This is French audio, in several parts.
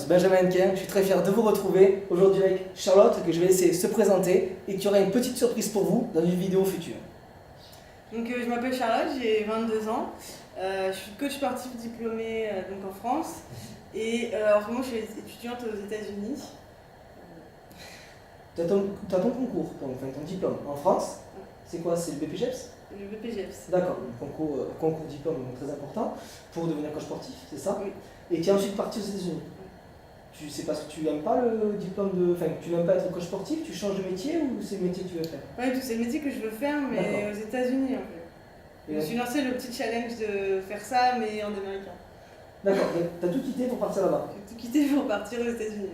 Benjamin Hennequin, je suis très fier de vous retrouver aujourd'hui avec Charlotte, que je vais laisser se présenter et qui aura une petite surprise pour vous dans une vidéo future. Donc, je m'appelle Charlotte, j'ai 22 ans, je suis coach sportif diplômée donc en France et en ce moment je suis étudiante aux États-Unis. Tu as ton concours, enfin ton diplôme en France, c'est quoi? C'est le BPGEPS? Le BPGEPS. D'accord, concours diplôme donc très important pour devenir coach sportif, c'est ça? Oui. Et tu es ensuite parti aux États-Unis. C'est parce que tu n'aimes pas le diplôme de. Enfin, tu n'aimes pas être coach sportif, tu changes de métier ou c'est le métier que tu veux faire? Pas du tout, c'est le métier que je veux faire, mais aux États-Unis en fait. Je me suis lancé le petit challenge de faire ça, mais en américain. D'accord, tu as tout quitté pour partir là-bas? J'ai tout quitté pour partir aux États-Unis.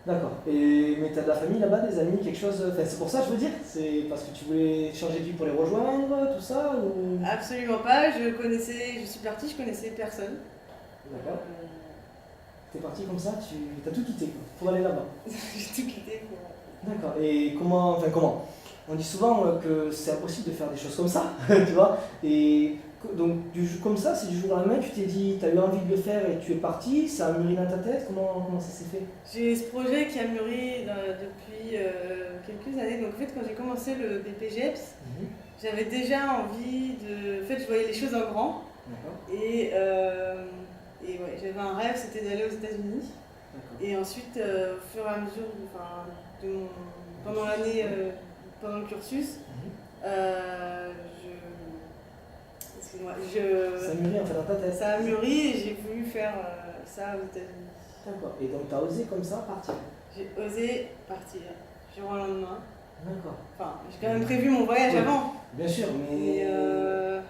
D'accord, mais tu as de la famille là-bas, des amis, quelque chose. Enfin, c'est pour ça, je veux dire? C'est parce que tu voulais changer de vie pour les rejoindre, tout ça ou... Absolument pas, je suis partie, je connaissais personne. D'accord. T'es parti comme ça, tu as tout quitté quoi, pour aller là-bas. J'ai tout quitté pour... D'accord, et comment, on dit souvent que c'est impossible de faire des choses comme ça, tu vois, et donc comme ça, c'est du jour au lendemain, tu t'es dit, tu as eu envie de le faire et tu es parti, ça a mûri dans ta tête, comment ça s'est fait? J'ai ce projet qui a mûri depuis quelques années, donc en fait quand j'ai commencé le BPGEPS, j'avais déjà envie de... En fait je voyais les choses en grand, et ouais, j'avais un rêve, c'était d'aller aux États-Unis. Et ensuite, au fur et à mesure, pendant l'année, pendant le cursus, ça a mûri en fait dans ta tête. Ça a mûri et j'ai voulu faire ça aux États-Unis. D'accord. Et donc tu as osé comme ça partir? J'ai osé partir du jour au lendemain. D'accord. Enfin, j'ai quand même prévu mon voyage avant. Bien sûr, mais...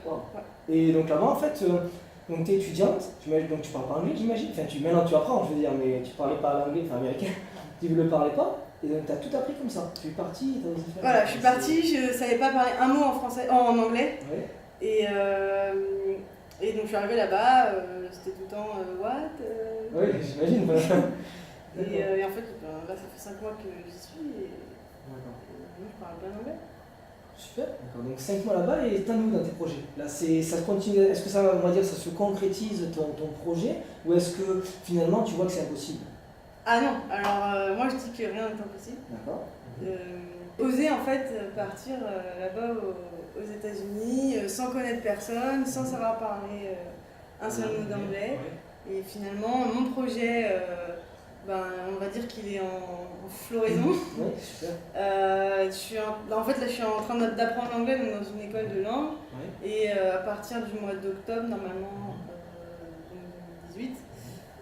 Wow. Ouais. Et donc là-bas, en fait, donc tu es étudiante, donc tu parles pas anglais, j'imagine. Enfin, maintenant tu apprends, je veux dire, mais tu parlais pas l'anglais, enfin américain, tu ne le parlais pas. Et donc tu as tout appris comme ça. Tu es partie, tu as osé faire. Voilà, je suis partie, je savais pas parler un mot en anglais. Ouais. Et donc je suis arrivée là-bas, c'était tout le temps what Oui, j'imagine. et en fait, là, ça fait 5 mois que j'y suis et je parle bien anglais. Super, d'accord. Donc 5 mois là-bas et t'en es où dans tes projets? Là, ça continue. Est-ce que ça, on va dire, ça se concrétise ton projet ou est-ce que finalement tu vois que c'est impossible? Ah non, alors moi je dis que rien n'est impossible. D'accord. Oser en fait partir là-bas aux États-Unis sans connaître personne, sans savoir parler un seul mot d'anglais. Et finalement, mon projet, on va dire qu'il est en floraison. Oui, super. En fait, là, je suis en train d'apprendre l'anglais dans une école de langue. Oui. Et à partir du mois d'octobre, normalement, 2018,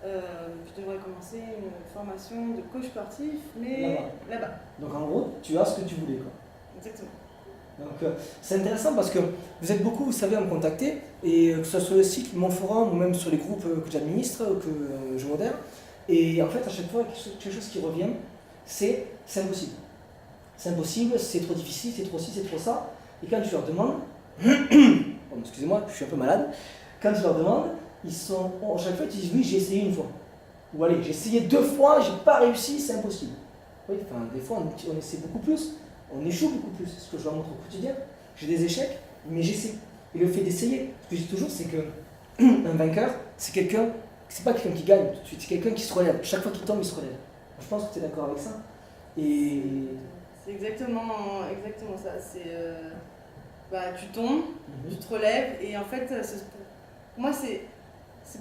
je devrais commencer une formation de coach sportif, mais là-bas. Donc en gros, tu as ce que tu voulais, quoi. Exactement. Donc c'est intéressant parce que vous êtes beaucoup, vous savez, à me contacter, et que ce soit sur le site, mon forum, ou même sur les groupes que j'administre, que je modère, et en fait, à chaque fois, quelque chose qui revient, c'est impossible. C'est impossible, c'est trop difficile, c'est trop ci, c'est trop ça. Et quand tu leur demandes, bon, excusez-moi, je suis un peu malade, quand tu leur demandes, à chaque fois, ils disent oui, j'ai essayé une fois. Ou allez, j'ai essayé 2 fois, j'ai pas réussi, c'est impossible. Oui, enfin, des fois, on essaie beaucoup plus, on échoue beaucoup plus, c'est ce que je leur montre au quotidien. J'ai des échecs, mais j'essaie. Et le fait d'essayer, ce que je dis toujours, c'est que un vainqueur, c'est pas quelqu'un qui gagne tout de suite, c'est quelqu'un qui se relève. Chaque fois qu'il tombe, il se relève. Je pense que tu es d'accord avec ça. Et... C'est exactement ça. C'est, tu tombes, tu te relèves, et en fait, pour moi, c'est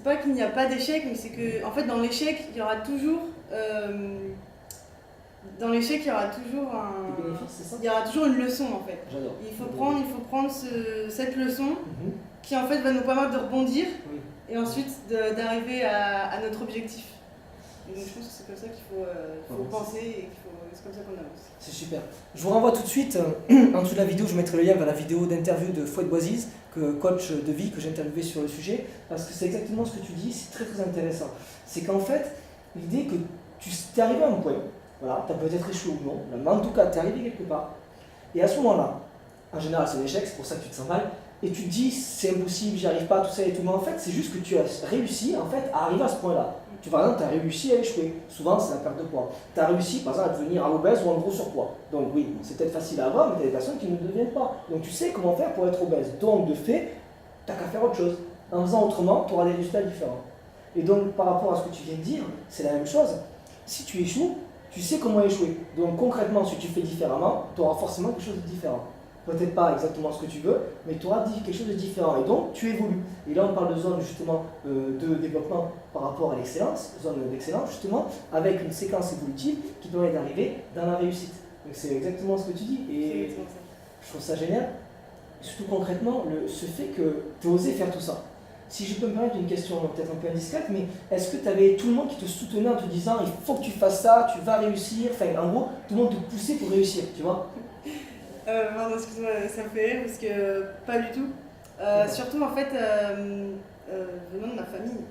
pas qu'il n'y a pas d'échec, mais c'est que, en fait, dans l'échec, il y aura toujours. Dans l'échec, il y aura toujours il y aura toujours une leçon en fait. J'adore. Il faut prendre cette leçon qui en fait va nous permettre de rebondir et ensuite d'arriver à notre objectif. Et donc je pense que c'est comme ça qu'il faut penser et c'est comme ça qu'on avance. C'est super. Je vous renvoie tout de suite, en dessous de la vidéo, je mettrai le lien vers la vidéo d'interview de Fouad Bouaziz, coach de vie que j'ai interviewé sur le sujet, parce que c'est exactement ce que tu dis, c'est très très intéressant. C'est qu'en fait, l'idée que tu es arrivé à un point, voilà, tu as peut-être échoué ou non, mais en tout cas, tu es arrivé quelque part. Et à ce moment-là, en général, c'est un échec, c'est pour ça que tu te sens mal, et tu te dis, c'est impossible, j'y arrive pas, tout ça et tout. Mais en fait, c'est juste que tu as réussi en fait, à arriver à ce point-là. Par exemple, tu as réussi à échouer. Souvent, c'est la perte de poids. Tu as réussi, par exemple, à devenir obèse ou en gros surpoids. Donc oui, c'est peut-être facile à avoir, mais tu as des personnes qui ne le deviennent pas. Donc tu sais comment faire pour être obèse. Donc de fait, tu n'as qu'à faire autre chose. En faisant autrement, tu auras des résultats différents. Et donc, par rapport à ce que tu viens de dire, c'est la même chose. Si tu échoues, tu sais comment échouer. Donc, concrètement, si tu fais différemment, tu auras forcément quelque chose de différent. Peut-être pas exactement ce que tu veux, mais tu auras quelque chose de différent. Et donc, tu évolues. Et là, on parle de zone justement de développement par rapport à l'excellence, zone d'excellence justement, avec une séquence évolutive qui permet d'arriver dans la réussite. Donc, c'est exactement ce que tu dis. Et je trouve ça génial. Et surtout concrètement, ce fait que tu as osé faire tout ça. Si je peux me permettre une question peut-être un peu indiscrète, mais est-ce que tu avais tout le monde qui te soutenait en te disant il faut que tu fasses ça, tu vas réussir, enfin en gros, tout le monde te poussait pour réussir, tu vois? Pardon, excuse-moi, ça me fait rire parce que pas du tout. Surtout en fait, venant de ma famille.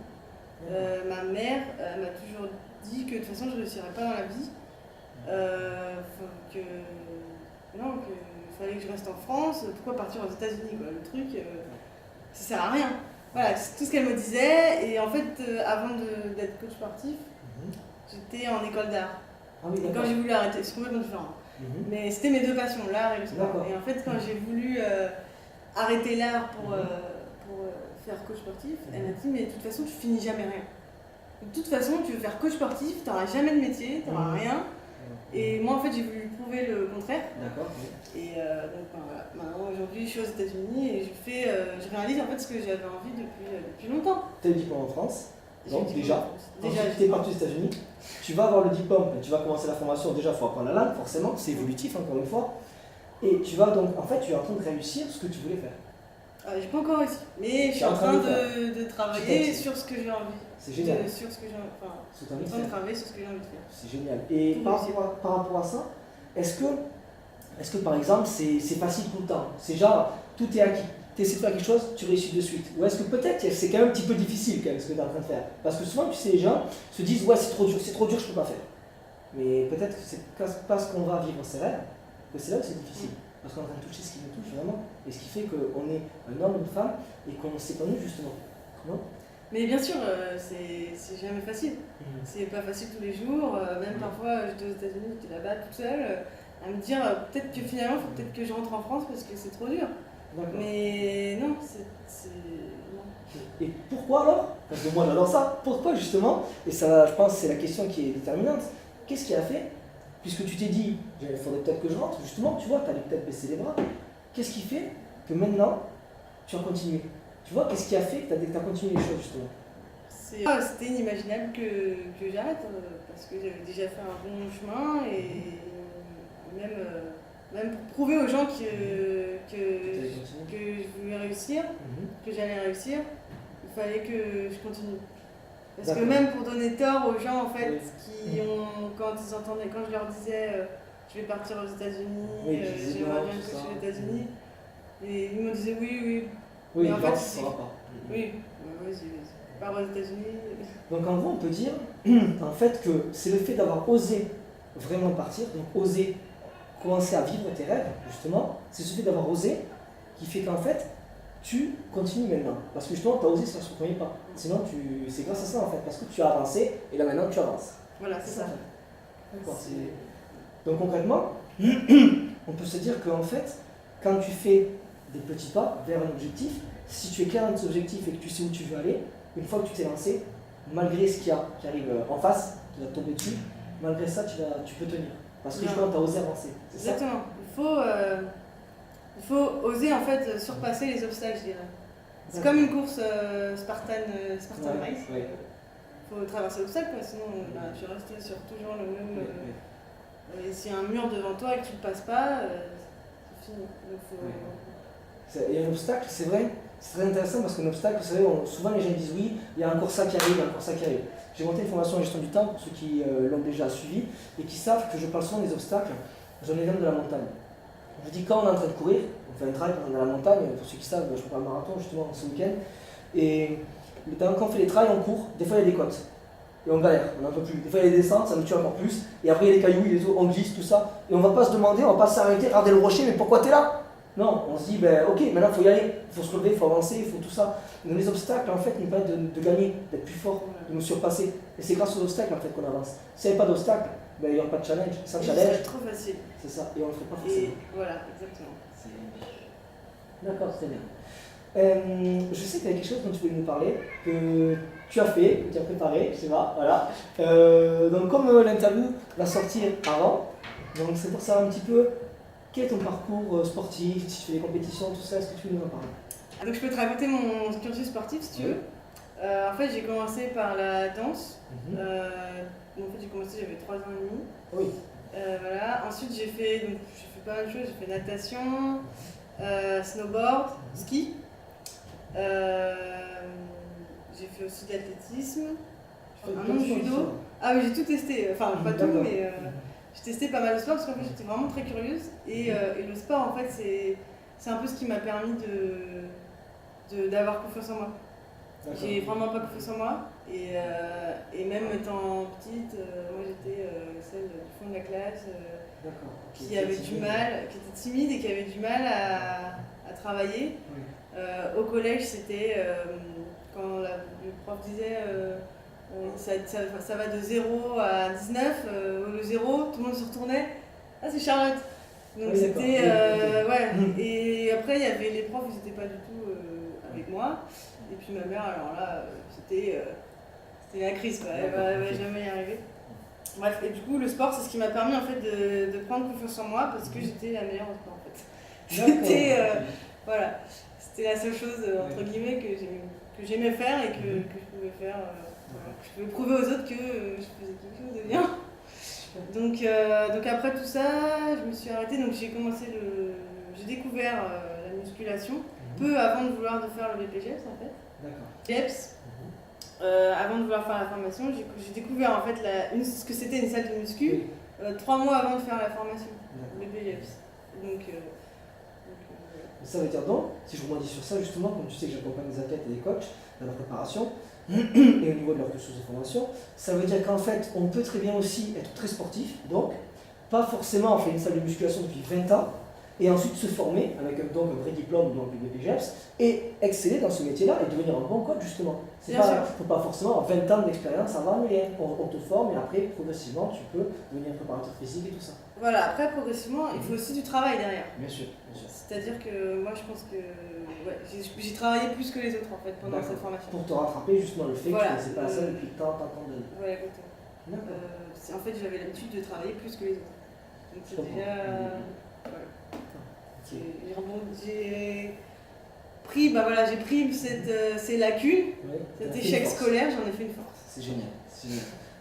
Ma mère m'a toujours dit que de toute façon je ne réussirais pas dans la vie. Que fallait que je reste en France, pourquoi partir aux États-Unis quoi. Le truc, ça sert à rien. Voilà, c'est tout ce qu'elle me disait. Et en fait, avant d'être coach sportif, j'étais en école d'art. Ah oui, et quand j'ai voulu arrêter, c'est complètement différent. Mais c'était mes deux passions, l'art et le sport. Et en fait, quand j'ai voulu arrêter l'art pour faire coach sportif, elle m'a dit mais de toute façon tu finis jamais rien. De toute façon tu veux faire coach sportif, tu n'auras jamais de métier, tu n'auras rien. Et moi en fait j'ai voulu prouver le contraire. D'accord. Et donc voilà, maintenant aujourd'hui je suis aux États-Unis et je réalise en fait ce que j'avais envie depuis longtemps. Tu as le diplôme en France, donc déjà tu es parti aux États-Unis, tu vas avoir le diplôme, tu vas commencer la formation, déjà il faut apprendre la langue forcément, c'est évolutif encore une fois. Et tu vas donc, en fait tu es en train de réussir ce que tu voulais faire. J'ai pas encore réussi, mais je suis en train de travailler sur ce que j'ai envie. C'est génial. Sur ce que j'ai envie de travailler sur ce que j'ai envie de faire. C'est génial. Et par rapport à ça, est-ce que par exemple c'est facile tout le temps? C'est genre tout est acquis. Tu essaies de faire quelque chose, tu réussis de suite. Ou est-ce que peut-être c'est quand même un petit peu difficile quand même ce que tu es en train de faire? Parce que souvent tu sais les gens se disent ouais c'est trop dur, je peux pas faire. Mais peut-être que c'est parce qu'on va vivre ses rêves que c'est là où c'est difficile. Parce qu'on est en train de toucher ce qui nous touche vraiment, et ce qui fait qu'on est un homme, une femme, et qu'on s'épanouit justement. Non? Mais bien sûr, c'est jamais facile. C'est pas facile tous les jours. Même parfois, j'étais aux États-Unis, j'étais là-bas toute seule, à me dire peut-être que finalement, il faut peut-être que je rentre en France parce que c'est trop dur. Mais non, non. Et pourquoi alors? Parce que moi j'adore ça. Pourquoi justement? Et ça, je pense, c'est la question qui est déterminante. Qu'est-ce qui a fait? Puisque tu t'es dit, il faudrait peut-être que je rentre, justement, tu vois, tu allais peut-être baisser les bras. Qu'est-ce qui fait que maintenant, tu as continué? Tu vois, qu'est-ce qui a fait que tu as continué les choses, justement? C'était inimaginable que j'arrête, parce que j'avais déjà fait un bon chemin, et même pour prouver aux gens que je voulais réussir, que j'allais réussir, il fallait que je continue. Parce que même pour donner tort aux gens en fait, quand je leur disais je vais partir aux États-Unis, j'aimerais bien que je sois aux États-Unis, et ils me disaient oui. Mais en fait, oui, vas-y, pars aux États-Unis. Donc en gros, on peut dire en fait que c'est le fait d'avoir osé vraiment partir, donc oser commencer à vivre tes rêves, justement, c'est ce fait d'avoir osé qui fait qu'en fait, tu continues maintenant. Parce que justement, tu as osé faire ce premier pas. Sinon, c'est grâce à ça en fait, parce que tu as avancé et là maintenant tu avances. Voilà, c'est ça. D'accord. Donc concrètement, on peut se dire qu'en fait, quand tu fais des petits pas vers un objectif, si tu es clair dans tes objectifs et que tu sais où tu veux aller, une fois que tu t'es lancé, malgré ce qui arrive en face, qui va te tomber dessus, malgré ça, tu peux tenir. Parce que justement, tu as osé avancer. Exactement. Il faut oser en fait surpasser les obstacles, je dirais. C'est comme une course Spartan Race. Il faut traverser l'obstacle, sinon tu restes sur toujours le même. Et s'il y a un mur devant toi et que tu ne le passes pas, c'est fini. Donc, Et un obstacle, c'est vrai, c'est très intéressant parce qu'un obstacle, vous savez, souvent les gens disent oui, il y a encore ça qui arrive, il y a encore ça qui arrive. J'ai monté une formation en gestion du temps pour ceux qui l'ont déjà suivi et qui savent que je parle souvent des obstacles. J'en ai même de la montagne. Je dis quand on est en train de courir, on fait un trail quand on est dans la montagne, pour ceux qui savent, je prépare le marathon justement ce week-end. Et quand on fait les trails, on court, des fois il y a des côtes. Et on galère, on n'en peut plus. Des fois il y a des descentes, ça nous tue encore plus. Et après il y a des cailloux, il y a des eaux, on glisse, tout ça. Et on ne va pas se demander, on ne va pas s'arrêter, regarder le rocher, mais pourquoi tu es là? Non, on se dit, ok, maintenant il faut y aller, il faut se relever, il faut avancer, il faut tout ça. Donc les obstacles en fait nous permettent de gagner, d'être plus fort, de nous surpasser. Et c'est grâce aux obstacles en fait qu'on avance. S'il n'y avait pas d'obstacles, il n'y aurait pas de challenge. Sans challenge, c'est trop facile. C'est ça, et on ne le ferait pas forcément. Et voilà, exactement. D'accord, très bien. Je sais qu'il y a quelque chose dont tu voulais nous parler, que tu as fait, tu as préparé, je sais pas, voilà. Donc comme l'interview va sortir avant, donc c'est pour savoir un petit peu quel est ton parcours sportif, si tu fais des compétitions, tout ça, est-ce que tu peux nous en parler? Donc je peux te raconter mon cursus sportif si tu veux. En fait j'ai commencé par la danse. En fait j'ai commencé, j'avais 3 ans et demi. Oui. Voilà. Ensuite j'ai fait pas mal de choses, j'ai fait natation, snowboard, ski. J'ai fait aussi de l'athlétisme, un an de judo. Ah oui, j'ai tout testé, enfin pas tout, mais j'ai testé pas mal de sport parce qu'en fait j'étais vraiment très curieuse. Et le sport en fait c'est un peu ce qui m'a permis d'avoir confiance en moi. J'ai vraiment pas confiance en moi et même étant petite, moi j'étais celle du fond de la classe qui avait du mal, qui était timide et qui avait du mal à travailler. Oui. Au collège, c'était quand le prof disait ça va de 0 à 19, le 0, tout le monde se retournait. Ah, c'est Charlotte! Donc oui, c'était. Ouais. Et après, il y avait les profs, ils n'étaient pas du tout avec moi. Et puis ma mère, alors là, c'était la crise, quoi. Elle va jamais y arriver. Bref, et du coup, le sport, c'est ce qui m'a permis en fait de prendre confiance en moi parce que j'étais la meilleure au sport en fait. C'était voilà, c'était la seule chose entre guillemets que j'aimais faire et que je pouvais faire, voilà, que je pouvais prouver aux autres que je faisais quelque chose de bien. Donc après tout ça, je me suis arrêtée, donc j'ai découvert la musculation peu avant de vouloir faire le BPGEPS en fait. D'accord. GEPS. Avant de vouloir faire la formation, j'ai découvert en fait ce que c'était une salle de muscu 3 mois avant de faire la formation, le BPGEPS. Donc ça veut dire donc, si je rebondis sur ça justement, comme tu sais que j'accompagne des athlètes et des coachs dans la préparation et au niveau de leur cursus de formation, ça veut dire qu'en fait on peut très bien aussi être très sportif, donc pas forcément faire une salle de musculation depuis 20 ans et ensuite se former avec donc un vrai diplôme, donc du BPGEPS, et exceller dans ce métier-là et devenir un bon coach justement. Il ne faut pas forcément avoir 20 ans d'expérience avant rien. On te forme et après progressivement tu peux devenir préparateur physique et tout ça. Voilà, après progressivement il faut aussi du travail derrière. Bien sûr, bien sûr. C'est-à-dire que moi je pense que j'ai travaillé plus que les autres en fait pendant cette formation. Pour te rattraper justement le fait que tu ne faisais pas ça depuis tant d'années. Voilà, exactement. En fait j'avais l'habitude de travailler plus que les autres. Donc c'est déjà... Voilà. J'ai pris ces lacunes, cet échec scolaire, j'en ai fait une force. C'est génial.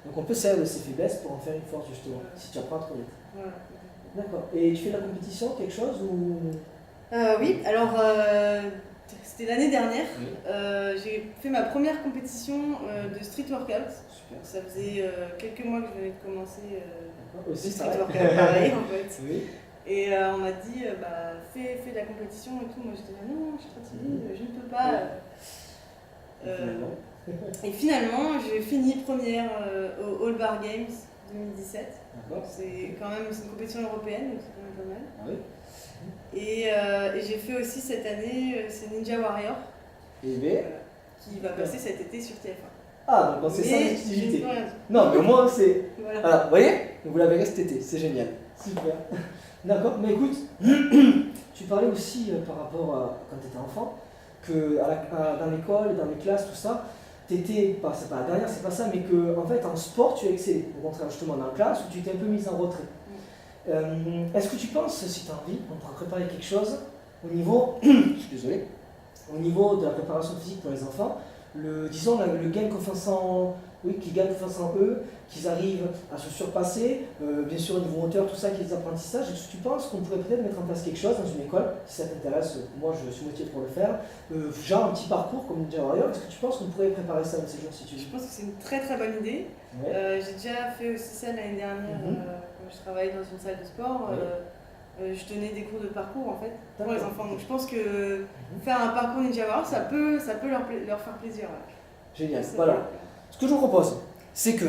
Donc on peut servir de ses faiblesses pour en faire une force justement, si tu apprends trop vite. Voilà. D'accord. Et tu fais de la compétition, quelque chose ou... Oui, alors c'était l'année dernière. J'ai fait ma première compétition de street workout. Super. Ça faisait quelques mois que je venais de commencer le street workout pareil en fait. Oui. Et on m'a dit, fais de la compétition et tout. Moi j'étais là, non, je suis trop timide, je ne peux pas. Et finalement, j'ai fini première au All Bar Games 2017. Donc c'est quand même une compétition européenne, donc c'est quand même pas mal. Ah oui. Et j'ai fait aussi cette année, c'est Ninja Warrior, qui va passer cet été sur TF1. Ah, donc c'est ça l'activité. Non, mais au moins c'est... Voilà, vous voyez, vous la verrez cet été, c'est génial. Super. D'accord, mais écoute, tu parlais aussi par rapport à quand tu étais enfant, que dans l'école, dans les classes, tout ça, tu étais, c'est pas la dernière, c'est pas ça, mais que en fait en sport tu excellais, au contraire justement dans la classe où tu étais un peu mise en retrait. Est-ce que tu penses, si tu as envie, on pourra préparer quelque chose au niveau, je suis désolé, au niveau de la préparation physique pour les enfants, disons le gain de confiance qu'ils gagnent confiance en eux, qu'ils arrivent à se surpasser, bien sûr au niveau moteur, tout ça, qui est des apprentissages. Est-ce que tu penses qu'on pourrait peut-être mettre en place quelque chose dans une école, si ça t'intéresse, moi je suis motivé pour le faire, genre un petit parcours comme Ninja Warrior, est-ce que tu penses qu'on pourrait préparer ça un de ces jours si tu veux? Je pense que c'est une très très bonne idée. Ouais. J'ai déjà fait aussi ça l'année dernière, quand je travaillais dans une salle de sport. Je donnais des cours de parcours en fait pour les enfants. Donc je pense que faire un parcours Ninja Warrior, ça peut leur faire plaisir. Génial. Voilà. Ce que je vous propose, c'est que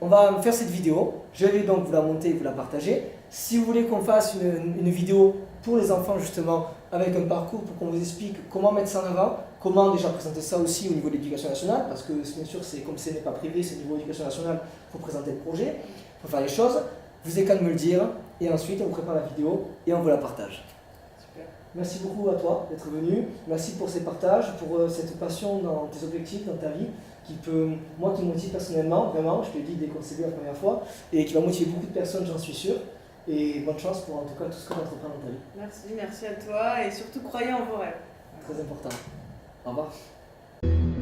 on va faire cette vidéo. Je vais donc vous la monter et vous la partager. Si vous voulez qu'on fasse une vidéo pour les enfants justement avec un parcours pour qu'on vous explique comment mettre ça en avant, comment déjà présenter ça aussi au niveau de l'éducation nationale, parce que bien sûr c'est comme ce n'est pas privé, c'est au niveau de l'éducation nationale, il faut présenter le projet, il faut faire les choses. Vous n'avez qu'à me le dire et ensuite on vous prépare la vidéo et on vous la partage. Super. Merci beaucoup à toi d'être venu. Merci pour ces partages, pour cette passion dans tes objectifs, dans ta vie, qui me motive personnellement, vraiment, je te l'ai dit dès qu'on s'est vu la première fois, et qui va motiver beaucoup de personnes, j'en suis sûr. Et bonne chance pour en tout cas tout ce que tu entreprends dans ta vie. Merci à toi et surtout croyez en vos rêves. Très important. Au revoir.